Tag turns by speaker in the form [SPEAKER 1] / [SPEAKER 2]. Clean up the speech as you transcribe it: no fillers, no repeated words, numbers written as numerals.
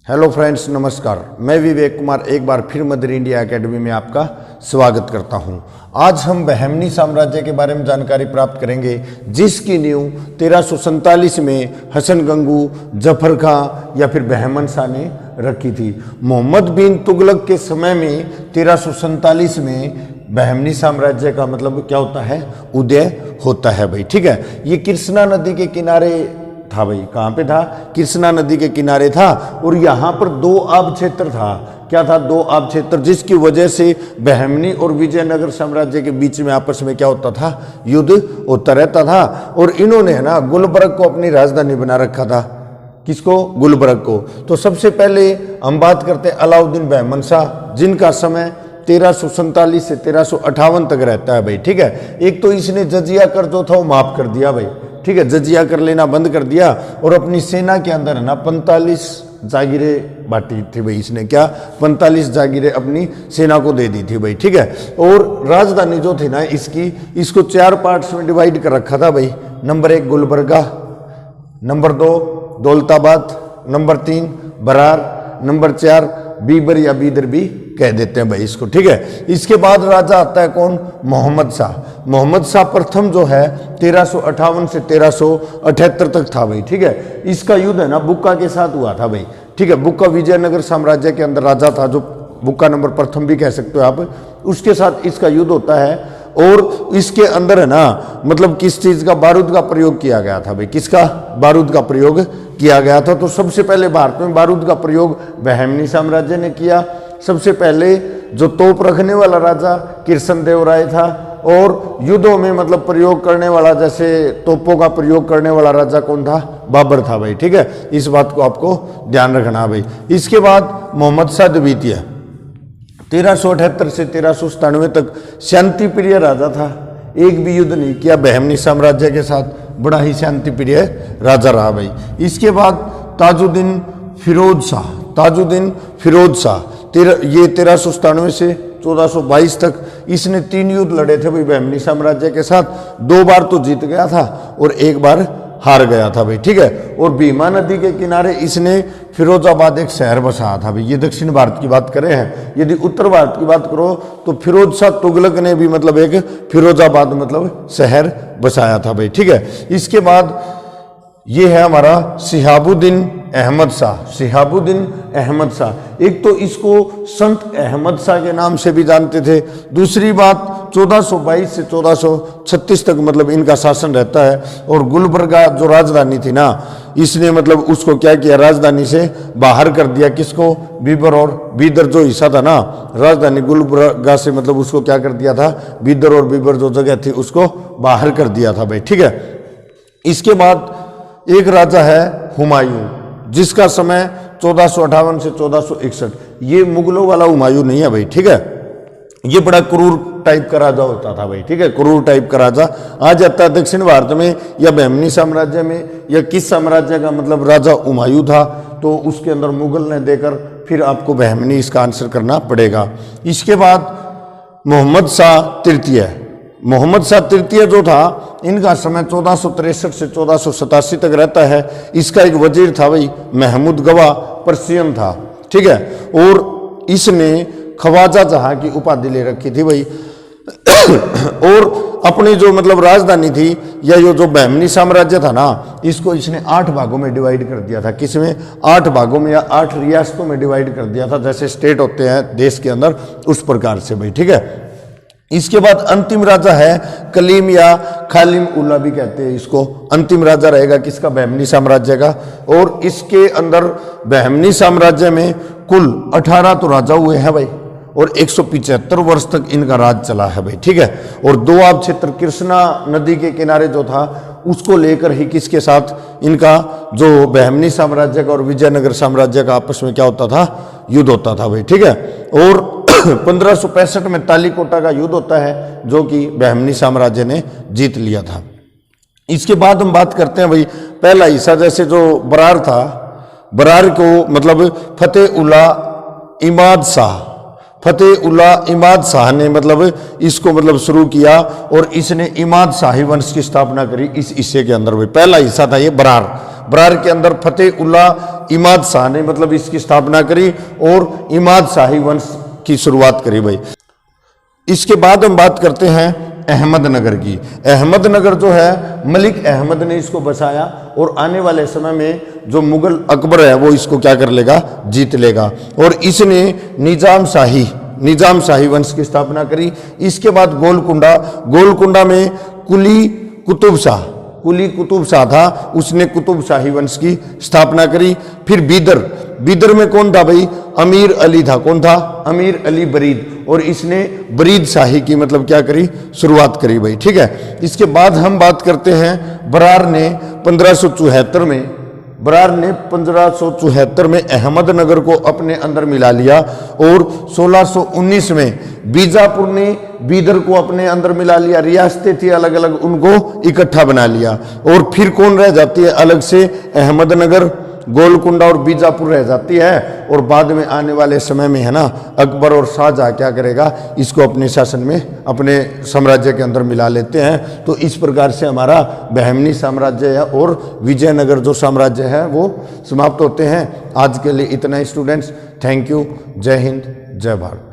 [SPEAKER 1] Hello friends, नमस्कार। मैं विवेक कुमार एक बार फिर मदर इंडिया एकेडमी में आपका स्वागत करता हूं। आज हम बहमनी साम्राज्य के बारे में जानकारी प्राप्त करेंगे, जिसकी नींव 1347 में हसन गंगू, जफर खां या फिर बहमन शाह ने रखी थी। मोहम्मद बिन तुगलक के समय में 1347 में बहमनी साम्राज्य का मतलब क्या होता है, उदय होता है भाई। ठीक है, ये कृष्णा नदी के किनारे था भाई। कहाँ पे था? कृष्णा नदी के किनारे था। और यहाँ पर दो आब क्षेत्र था। क्या था? दो आब क्षेत्र, जिसकी वजह से बहमनी और विजयनगर साम्राज्य के बीच में आपस में क्या होता था, युद्ध होता रहता था। और इन्होंने है ना गुलबर्ग को अपनी राजधानी बना रखा था। किसको? गुलबर्ग को। तो सबसे पहले हम बात करते हैं अलाउद्दीन बहमन शाह, जिनका समय 1347 से 1358 तक रहता है भाई। ठीक है, एक तो इसने जजिया कर जो था वो माफ कर दिया भाई। ठीक है, जजिया कर लेना बंद कर दिया और अपनी सेना के अंदर है ना 45 जागीरें बांटी थी भाई। इसने क्या 45 जागीरें अपनी सेना को दे दी थी भाई। ठीक है, और राजधानी जो थी ना इसको 4 पार्ट्स में डिवाइड कर रखा था भाई। Number 1 Gulbarga, number 2 Daulatabad, number 3 Berar, number 4 बीबर या बीदर भी कह देते हैं भाई इसको। ठीक है, इसके बाद राजा आता है कौन? मोहम्मद शाह। मोहम्मद शाह प्रथम जो है 1358 से 1378 तक था भाई। ठीक है, इसका युद्ध है ना बुक्का के साथ हुआ था भाई। ठीक है, बुक्का विजयनगर साम्राज्य के अंदर राजा था, जो बुक्का नंबर प्रथम भी कह सकते हो आप। उसके साथ इसका युद्ध होता है और इसके अंदर है ना मतलब किस चीज का, बारूद का प्रयोग किया गया था भाई। किसका? बारूद का प्रयोग किया गया था। तो सबसे पहले भारत में बारूद का प्रयोग बहमनी साम्राज्य ने किया। सबसे पहले जो तोप रखने वाला राजा कृष्णदेव राय था, और युद्धों में मतलब प्रयोग करने वाला, जैसे तोपों का प्रयोग करने वाला राजा कौन था? बाबर था भाई। ठीक है, इस बात को आपको ध्यान रखना भाई। इसके बाद मोहम्मद शाह द्वितीय 1378 से 1397 तक शांति प्रिय राजा था। एक भी युद्ध नहीं किया बहमनी साम्राज्य के साथ, बड़ा ही शांति प्रिय राजा रहा भाई। इसके बाद ताजुद्दीन फिरोज शाह, ताजुद्दीन फिरोज शाह ये 1397 से 1422 तक इसने 3 युद्ध लड़े थे भाई बहमनी साम्राज्य के साथ। 2 बार तो जीत गया था और 1 बार हार गया था भाई। ठीक है, और भीमा नदी के किनारे इसने फिरोजाबाद एक शहर बसाया था भाई। ये दक्षिण भारत की बात करें हैं। यदि उत्तर भारत की बात करो तो फिरोज शाह तुगलक ने भी मतलब एक फिरोजाबाद मतलब शहर बसाया था भाई। ठीक है, इसके बाद ये है हमारा शिहाबुद्दीन अहमद शाह। शिहाबुद्दीन अहमद शाह, एक तो इसको संत अहमद शाह के नाम से भी जानते थे। दूसरी बात 1422 से 1436 तक मतलब इनका शासन रहता है। और गुलबर्गा जो राजधानी थी ना, इसने मतलब उसको क्या किया, राजधानी से बाहर कर दिया। किसको? बीबर और बीदर जो हिस्सा था ना राजधानी गुलबर्गा से, मतलब उसको क्या कर दिया था, बीदर और बीबर जो जगह थी उसको बाहर कर दिया था भाई। ठीक है, इसके बाद एक राजा है हुमायूं, जिसका समय 1458 से 1461। ये मुगलों वाला हुमायूं नहीं है भाई। ठीक है, ये बड़ा क्रूर टाइप का राजा होता था भाई। ठीक है, क्रूर टाइप का राजा आ जाता है दक्षिण भारत में या बहमनी साम्राज्य में, या किस साम्राज्य का मतलब राजा हुमायूं था, तो उसके अंदर मुगल ने देकर फिर आपको बहमनी इसका आंसर करना पड़ेगा। इसके बाद मोहम्मद शाह तृतीय, मोहम्मद शाह तृतीय जो था, इनका समय 1463 से 1487 तक रहता है। इसका एक वजीर था भाई महमूद गवा, पर्शियन था। ठीक है, और इसने ख्वाजा जहां की उपाधि ले रखी थी भाई। और अपनी जो मतलब राजधानी थी या ये जो बहमनी साम्राज्य था ना, इसको इसने 8 भागों में डिवाइड कर दिया था। किसमें? 8 भागों में या 8 रियासतों में डिवाइड कर दिया था, जैसे स्टेट होते हैं देश के अंदर, उस प्रकार से भाई। ठीक है, इसके बाद अंतिम राजा है कलीम या खालिम उल्ला भी कहते हैं इसको। अंतिम राजा रहेगा किसका? बहमनी साम्राज्य का। और इसके अंदर बहमनी साम्राज्य में कुल 18 तो राजा हुए हैं भाई, और 175 वर्ष तक इनका राज चला है भाई। ठीक है, और 2 आब क्षेत्र कृष्णा नदी के किनारे जो था उसको लेकर ही किसके साथ इनका जो बहमनी साम्राज्य का और विजयनगर साम्राज्य का आपस में क्या होता था, युद्ध होता था भाई। ठीक है, और 1565 में तालीकोटा का युद्ध होता है, जो कि बहमनी साम्राज्य ने जीत लिया था। इसके बाद हम बात करते हैं भाई पहला हिस्सा, जैसे जो बरार था, बरार को मतलब फतेह उल्ला इमाद शाह, फतेह उल्ला इमाद शाह ने मतलब इसको मतलब शुरू किया, और इसने इमाद शाही वंश की स्थापना करी इस हिस्से के अंदर। भाई पहला हिस्सा था ये बरार। बरार के अंदर फतेह उल्लाह इमाद शाह ने मतलब इसकी स्थापना करी और इमाद शाही वंश की शुरुआत करी भाई। इसके बाद हम बात करते हैं अहमदनगर की। अहमदनगर जो है मलिक अहमद ने इसको बसाया और आने वाले समय में जो मुगल अकबर है वो इसको क्या कर लेगा, जीत लेगा और इसने निजाम शाही वंश की स्थापना करी। इसके बाद गोलकुंडा में कुली कुतुब शाह था, उसने कुतुब शाही वंश की स्थापना करी। फिर बीदर में कौन था भाई, अमीर अली था। कौन था, अमीर अली बरीद, और इसने बरीद शाही की मतलब क्या करी, शुरुआत करी भाई, ठीक है। इसके बाद हम बात करते हैं बरार ने 1574 में अहमदनगर को अपने अंदर मिला लिया और 1619 में बीजापुर ने बीदर को अपने अंदर मिला लिया। रियासतें थी अलग अलग, उनको इकट्ठा बना लिया। और फिर कौन रह जाती है अलग से, अहमदनगर, गोलकुंडा और बीजापुर रह जाती है। और बाद में आने वाले समय में है ना अकबर और शाहजहां क्या करेगा, इसको अपने शासन में अपने साम्राज्य के अंदर मिला लेते हैं। तो इस प्रकार से हमारा बहमनी साम्राज्य है और विजयनगर जो साम्राज्य है वो समाप्त होते हैं। आज के लिए इतना ही स्टूडेंट्स, थैंक यू, जय हिंद, जय भारत।